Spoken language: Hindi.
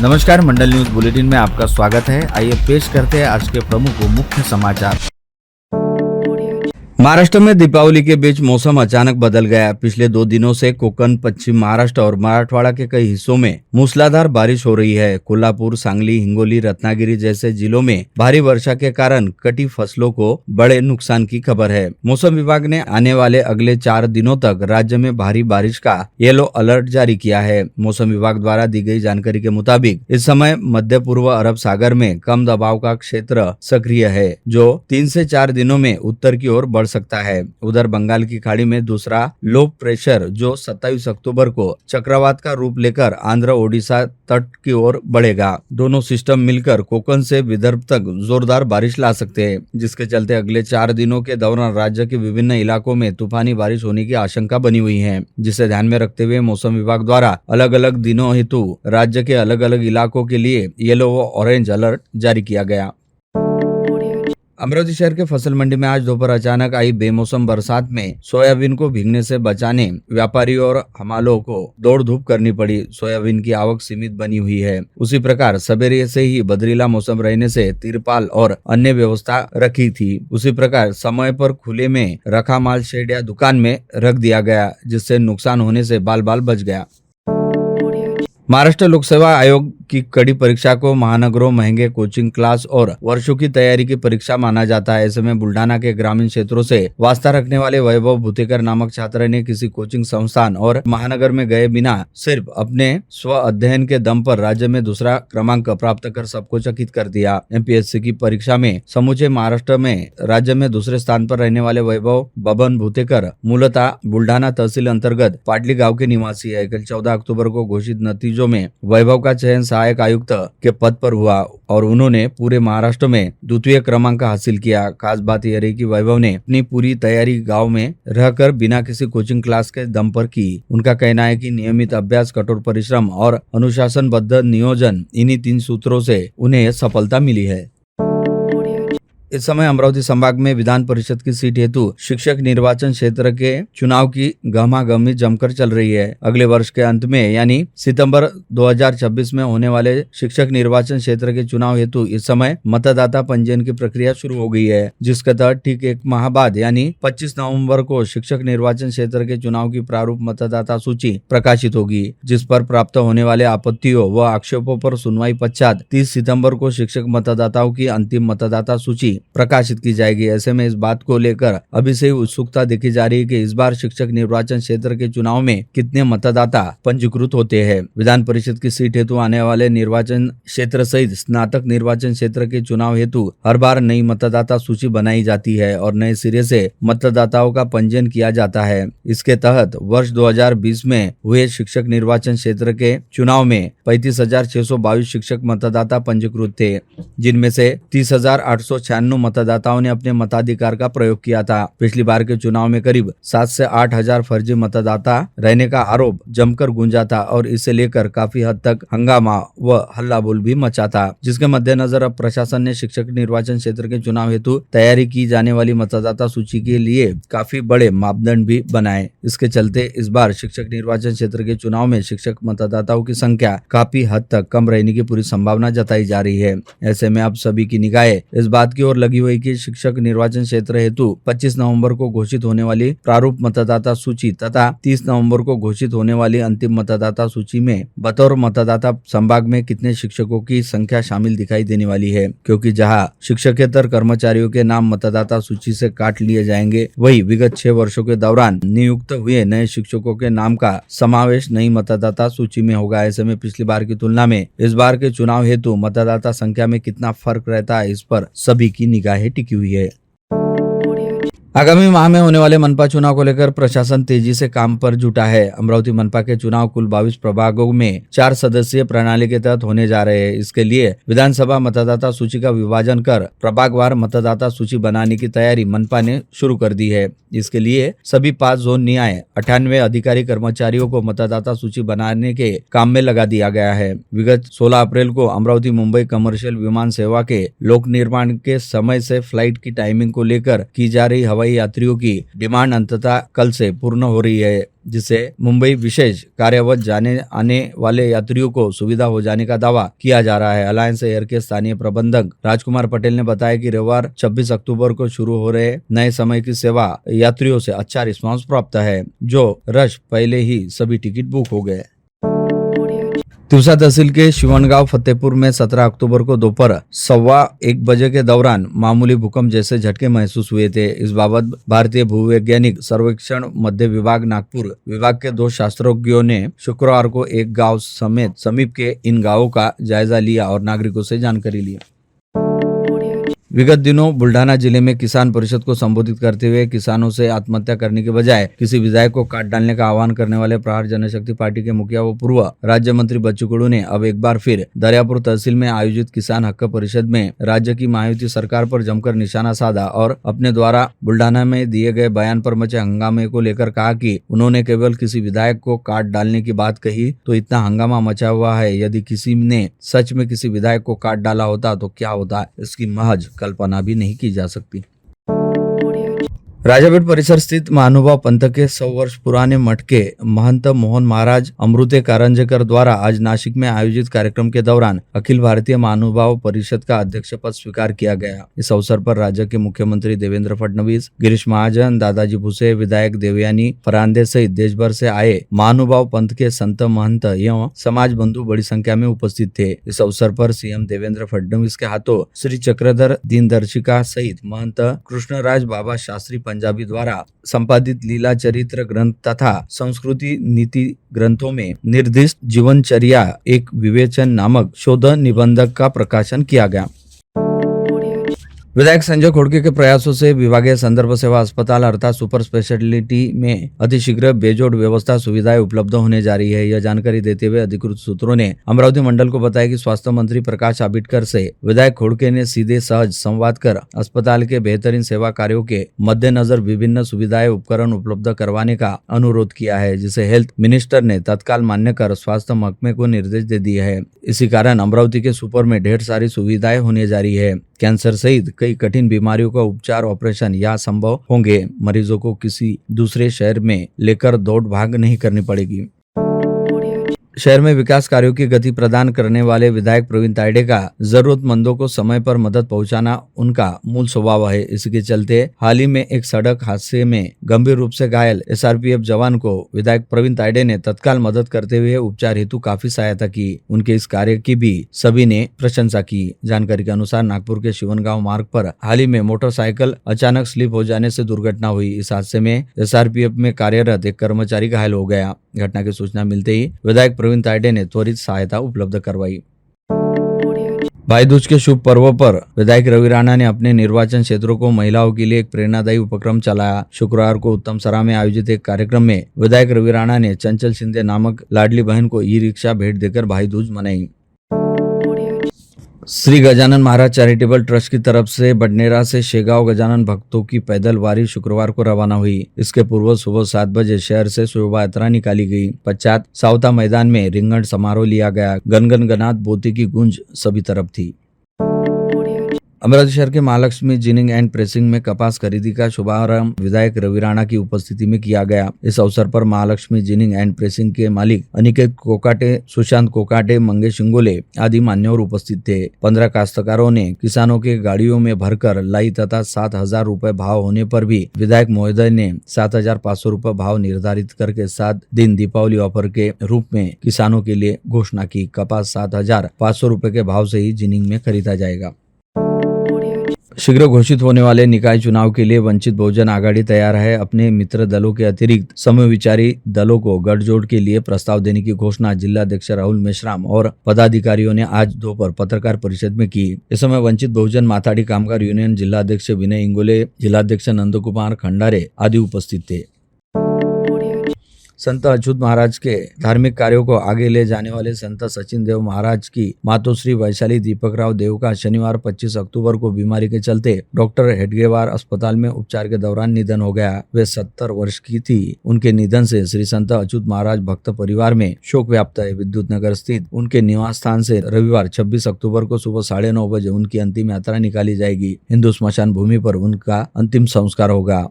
नमस्कार, मंडल न्यूज बुलेटिन में आपका स्वागत है। आइए पेश करते हैं आज के प्रमुख व मुख्य समाचार। महाराष्ट्र में दीपावली के बीच मौसम अचानक बदल गया। पिछले 2 दिनों से कोकण, पश्चिम महाराष्ट्र और मराठवाड़ा के कई हिस्सों में मूसलाधार बारिश हो रही है। कोल्हापुर, सांगली, हिंगोली, रत्नागिरी जैसे जिलों में भारी वर्षा के कारण कटी फसलों को बड़े नुकसान की खबर है। मौसम विभाग ने आने वाले अगले 4 दिनों तक राज्य में भारी बारिश का येलो अलर्ट जारी किया है। मौसम विभाग द्वारा दी गई जानकारी के मुताबिक इस समय मध्य पूर्व अरब सागर में कम दबाव का क्षेत्र सक्रिय है, जो 3 से 4 दिनों में उत्तर की ओर बढ़ सकता है। उधर बंगाल की खाड़ी में दूसरा लो प्रेशर जो 27 अक्टूबर को चक्रवात का रूप लेकर आंध्र ओडिशा तट की ओर बढ़ेगा। दोनों सिस्टम मिलकर कोकण से विदर्भ तक जोरदार बारिश ला सकते हैं, जिसके चलते अगले 4 दिनों के दौरान राज्य के विभिन्न इलाकों में तूफानी बारिश होने की आशंका बनी हुई है। जिसे ध्यान में रखते हुए मौसम विभाग द्वारा अलग अलग दिनों हेतु राज्य के अलग अलग इलाकों के लिए येलो व ऑरेंज अलर्ट जारी किया गया। अमरावती शहर के फसल मंडी में आज दोपहर अचानक आई बेमौसम बरसात में सोयाबीन को भीगने से बचाने व्यापारियों और हमालों को दौड़ धूप करनी पड़ी। सोयाबीन की आवक सीमित बनी हुई है। उसी प्रकार सवेरे से ही बदरीला मौसम रहने से तिरपाल और अन्य व्यवस्था रखी थी। उसी प्रकार समय पर खुले में रखा माल शेड या दुकान में रख दिया गया, जिससे नुकसान होने से बाल बाल बच गया। महाराष्ट्र लोक सेवा आयोग की कड़ी परीक्षा को महानगरों, महंगे कोचिंग क्लास और वर्षों की तैयारी की परीक्षा माना जाता है। ऐसे में बुल्ढाना के ग्रामीण क्षेत्रों से वास्ता रखने वाले वैभव भूतेकर नामक छात्र ने किसी कोचिंग संस्थान और महानगर में गए बिना सिर्फ अपने स्व अध्ययन के दम पर राज्य में दूसरा क्रमांक प्राप्त कर सबको चकित कर दिया। एमपीएससी की परीक्षा में समूचे महाराष्ट्र में राज्य में दूसरे स्थान पर रहने वाले वैभव बबन भूतेकर मूलतः बुल्ढाना तहसील अंतर्गत पाटली गाँव के निवासी है। कल 14 अक्टूबर को घोषित नतीजों में वैभव का चयन सहायक आयुक्त के पद पर हुआ और उन्होंने पूरे महाराष्ट्र में द्वितीय क्रमांक हासिल किया। खास बात यह रही कि वैभव ने अपनी पूरी तैयारी गांव में रहकर बिना किसी कोचिंग क्लास के दम पर की। उनका कहना है कि नियमित अभ्यास, कठोर परिश्रम और अनुशासनबद्ध नियोजन, इन्हीं 3 सूत्रों से उन्हें सफलता मिली है। इस समय अमरावती संभाग में विधान परिषद की सीट हेतु शिक्षक निर्वाचन क्षेत्र के चुनाव की गहमागहमी जमकर चल रही है। अगले वर्ष के अंत में यानी सितंबर 2026 में होने वाले शिक्षक निर्वाचन क्षेत्र के चुनाव हेतु इस समय मतदाता पंजीयन की प्रक्रिया शुरू हो गई है, जिसके तहत ठीक 1 माह बाद यानी 25 नवंबर को शिक्षक निर्वाचन क्षेत्र के चुनाव की प्रारूप मतदाता सूची प्रकाशित होगी, जिस पर प्राप्त होने वाले आपत्तियों व आक्षेपों पर सुनवाई पश्चात 30 सितंबर को शिक्षक मतदाताओं की अंतिम मतदाता सूची प्रकाशित की जाएगी। ऐसे में इस बात को लेकर अभी से उत्सुकता देखी जा रही है कि इस बार शिक्षक निर्वाचन क्षेत्र के चुनाव में कितने मतदाता पंजीकृत होते हैं। विधान परिषद की सीट हेतु आने वाले निर्वाचन क्षेत्र सहित स्नातक निर्वाचन क्षेत्र के चुनाव हेतु हर बार नई मतदाता सूची बनाई जाती है और नए सिरे से मतदाताओं का पंजीयन किया जाता है। इसके तहत वर्ष 2020 में हुए शिक्षक निर्वाचन क्षेत्र के चुनाव में 35,622 शिक्षक मतदाता पंजीकृत थे, जिनमें से 30,896 मतदाताओं ने अपने मताधिकार का प्रयोग किया था। पिछली बार के चुनाव में करीब 7 से 8 हजार फर्जी मतदाता रहने का आरोप जमकर गूंजा था और इसे लेकर काफी हद तक हंगामा व हल्लाबोल भी मचा था, जिसके मद्देनजर अब प्रशासन ने शिक्षक निर्वाचन क्षेत्र के चुनाव हेतु तैयारी की जाने वाली मतदाता सूची के लिए काफी बड़े मापदंड भी बनाए। इसके चलते इस बार शिक्षक निर्वाचन क्षेत्र के चुनाव में शिक्षक मतदाताओं की संख्या काफी हद तक कम रहने की पूरी संभावना जताई जा रही है। ऐसे में अब सभी की निगाहें इस बात की ओर लगी हुई कि शिक्षक निर्वाचन क्षेत्र हेतु 25 नवंबर को घोषित होने वाली प्रारूप मतदाता सूची तथा 30 नवंबर को घोषित होने वाली अंतिम मतदाता सूची में बतौर मतदाता संभाग में कितने शिक्षकों की संख्या शामिल दिखाई देने वाली है, क्योंकि जहां शिक्षकेतर कर्मचारियों के नाम मतदाता सूची से काट लिए जाएंगे, वही विगत 6 वर्षों के दौरान नियुक्त हुए नए शिक्षकों के नाम का समावेश नई मतदाता सूची में होगा। ऐसे में पिछली बार की तुलना में इस बार के चुनाव हेतु मतदाता संख्या में कितना फर्क रहता है, इस पर सभी की निगाहें टिकी हुई है। आगामी माह में होने वाले मनपा चुनाव को लेकर प्रशासन तेजी से काम पर जुटा है। अमरावती मनपा के चुनाव कुल 22 प्रभागों में 4 सदस्यीय प्रणाली के तहत होने जा रहे हैं। इसके लिए विधानसभा मतदाता सूची का विभाजन कर प्रभागवार मतदाता सूची बनाने की तैयारी मनपा ने शुरू कर दी है। इसके लिए सभी 5 जोन न्याय 98 अधिकारी कर्मचारियों को मतदाता सूची बनाने के काम में लगा दिया गया है। विगत 16 अप्रैल को अमरावती मुंबई कमर्शियल विमान सेवा के लोक निर्माण के समय से फ्लाइट की टाइमिंग को लेकर की जा रही हवाई यात्रियों की डिमांड अंततः कल से पूर्ण हो रही है, जिससे मुंबई विशेष कार्यवश जाने आने वाले यात्रियों को सुविधा हो जाने का दावा किया जा रहा है। अलायंस एयर के स्थानीय प्रबंधक राजकुमार पटेल ने बताया कि रविवार 26 अक्टूबर को शुरू हो रहे नए समय की सेवा यात्रियों से अच्छा रिस्पांस प्राप्त है, जो रश पहले ही सभी टिकट बुक हो गए। तिवसा तहसील के शिवनगांव फतेहपुर में 17 अक्टूबर को दोपहर 1:15 बजे के दौरान मामूली भूकंप जैसे झटके महसूस हुए थे। इस बाबत भारतीय भूवैज्ञानिक सर्वेक्षण मध्य विभाग नागपुर विभाग के 2 शास्त्रज्ञों ने शुक्रवार को एक गांव समेत समीप के इन गांवों का जायजा लिया और नागरिकों से जानकारी ली। विगत दिनों बुल्ढाना जिले में किसान परिषद को संबोधित करते हुए किसानों से आत्महत्या करने के बजाय किसी विधायक को काट डालने का आह्वान करने वाले प्रहार जनशक्ति पार्टी के मुखिया व पूर्व राज्य मंत्री बच्चू कडू ने अब एक बार फिर दरियापुर तहसील में आयोजित किसान हक परिषद में राज्य की महायुति सरकार पर जमकर निशाना साधा और अपने द्वारा बुल्ढाना में दिए गए बयान पर मचे हंगामे को लेकर कहा कि उन्होंने केवल किसी विधायक को काट डालने की बात कही तो इतना हंगामा मचा हुआ है। यदि किसी ने सच में किसी विधायक को काट डाला होता तो क्या होता, इसकी महज कल्पना भी नहीं की जा सकती। राजापेठ परिसर स्थित महानुभाव पंथ के 100 वर्ष पुराने मठ के महंत मोहन महाराज अमृते कारंजेकर द्वारा आज नासिक में आयोजित कार्यक्रम के दौरान अखिल भारतीय महानुभाव परिषद का अध्यक्ष पद स्वीकार किया गया। इस अवसर पर राज्य के मुख्यमंत्री देवेंद्र फडणवीस, गिरीश महाजन, दादाजी भुसे, विधायक देवयानी फरांदे सहित देश भर से आए महानुभाव पंथ के संत महंत एवं समाज बंधु बड़ी संख्या में उपस्थित थे। इस अवसर पर सीएम देवेंद्र फडणवीस के हाथों श्री चक्रधर दीनदर्शिका सहित महंत कृष्णराज बाबा शास्त्री पंजाबी द्वारा संपादित लीला चरित्र ग्रंथ तथा संस्कृति नीति ग्रंथों में निर्दिष्ट जीवनचर्या एक विवेचन नामक शोध निबंधक का प्रकाशन किया गया। विधायक संजय खोड़के के प्रयासों से विभागीय संदर्भ सेवा अस्पताल अर्थात सुपर स्पेशलिटी में अतिशीघ्र बेजोड़ व्यवस्था सुविधाएं उपलब्ध होने जा रही है। यह जानकारी देते हुए अधिकृत सूत्रों ने अमरावती मंडल को बताया कि स्वास्थ्य मंत्री प्रकाश आंबेडकर से विधायक खोड़के ने सीधे सहज संवाद कर अस्पताल के बेहतरीन सेवा कार्यों के मद्देनजर विभिन्न सुविधाएं उपकरण उपलब्ध करवाने का अनुरोध किया है, जिसे हेल्थ मिनिस्टर ने तत्काल मान्य कर स्वास्थ्य महकमे को निर्देश दे दिए है। इसी कारण अमरावती के सुपर में ढेर सारी सुविधाएं होने जा रही है। कैंसर सहित कई कठिन बीमारियों का उपचार ऑपरेशन यहाँ संभव होंगे। मरीजों को किसी दूसरे शहर में लेकर दौड़ भाग नहीं करनी पड़ेगी। शहर में विकास कार्यों की गति प्रदान करने वाले विधायक प्रवीण तायडे का जरूरतमंदों को समय पर मदद पहुंचाना उनका मूल स्वभाव है। इसके चलते हाल ही में एक सड़क हादसे में गंभीर रूप से घायल एसआरपीएफ जवान को विधायक प्रवीण तायडे ने तत्काल मदद करते हुए उपचार हेतु काफी सहायता की। उनके इस कार्य की भी सभी ने प्रशंसा की। जानकारी के अनुसार नागपुर के शिवनगांव मार्ग पर हाल ही में मोटरसाइकिल अचानक स्लिप हो जाने से दुर्घटना हुई। इस हादसे में एसआरपीएफ में कार्यरत एक कर्मचारी घायल हो गया। घटना की सूचना मिलते ही विधायक प्रवीण तायडे ने त्वरित सहायता उपलब्ध करवाई। भाई दूज के शुभ पर्व पर विधायक रवि राणा ने अपने निर्वाचन क्षेत्रों को महिलाओं के लिए एक प्रेरणादायी उपक्रम चलाया। शुक्रवार को उत्तम सरा में आयोजित एक कार्यक्रम में विधायक रवि राणा ने चंचल शिंदे नामक लाडली बहन को ई रिक्शा भेंट देकर भाई दूज मनाई। श्री गजानन महाराज चैरिटेबल ट्रस्ट की तरफ से बडनेरा से शेगांव गजानन भक्तों की पैदल वारी शुक्रवार को रवाना हुई। इसके पूर्व सुबह 7 बजे शहर से शोभा यात्रा निकाली गई। पश्चात सावता मैदान में रिंगण समारोह लिया गया। गनगन गनात बोती की गूंज सभी तरफ थी। अमरावती शहर के महालक्ष्मी जिनिंग एंड प्रेसिंग में कपास खरीदी का शुभारंभ विधायक रवि राणा की उपस्थिति में किया गया। इस अवसर पर महालक्ष्मी जिनिंग एंड प्रेसिंग के मालिक अनिकेत कोकाटे, सुशांत कोकाटे, मंगेश इंगोले आदि मान्यवर उपस्थित थे। 15 काश्तकारों ने किसानों के गाड़ियों में भरकर लाई तथा 7,000 रुपए भाव होने पर भी विधायक महोदय ने 7,500 रुपए भाव निर्धारित करके 7 दिन दीपावली ऑफर के रूप में किसानों के लिए घोषणा की। कपास 7,500 रुपए के भाव से ही जिनिंग में खरीदा जाएगा। शीघ्र घोषित होने वाले निकाय चुनाव के लिए वंचित बहुजन आघाड़ी तैयार है। अपने मित्र दलों के अतिरिक्त समविचारी दलों को गठजोड़ के लिए प्रस्ताव देने की घोषणा जिलाध्यक्ष राहुल मेश्राम और पदाधिकारियों ने आज दोपहर पत्रकार परिषद में की। इस समय वंचित बहुजन माथाड़ी कामगार यूनियन जिलाध्यक्ष विनय इंगोले, जिलाध्यक्ष नंदकुमार खंडारे आदि उपस्थित थे। संत अच्युत महाराज के धार्मिक कार्यों को आगे ले जाने वाले संत सचिन देव महाराज की मातोश्री वैशाली दीपकराव देव का शनिवार 25 अक्टूबर को बीमारी के चलते डॉक्टर हेडगेवार अस्पताल में उपचार के दौरान निधन हो गया। वे 70 वर्ष की थी। उनके निधन से श्री संत अच्युत महाराज भक्त परिवार में शोक व्याप्त है। विद्युत नगर स्थित उनके निवास स्थान से रविवार 26 अक्टूबर को सुबह 9:30 बजे उनकी अंतिम यात्रा निकाली जाएगी। हिंदू स्मशान भूमि पर उनका अंतिम संस्कार होगा।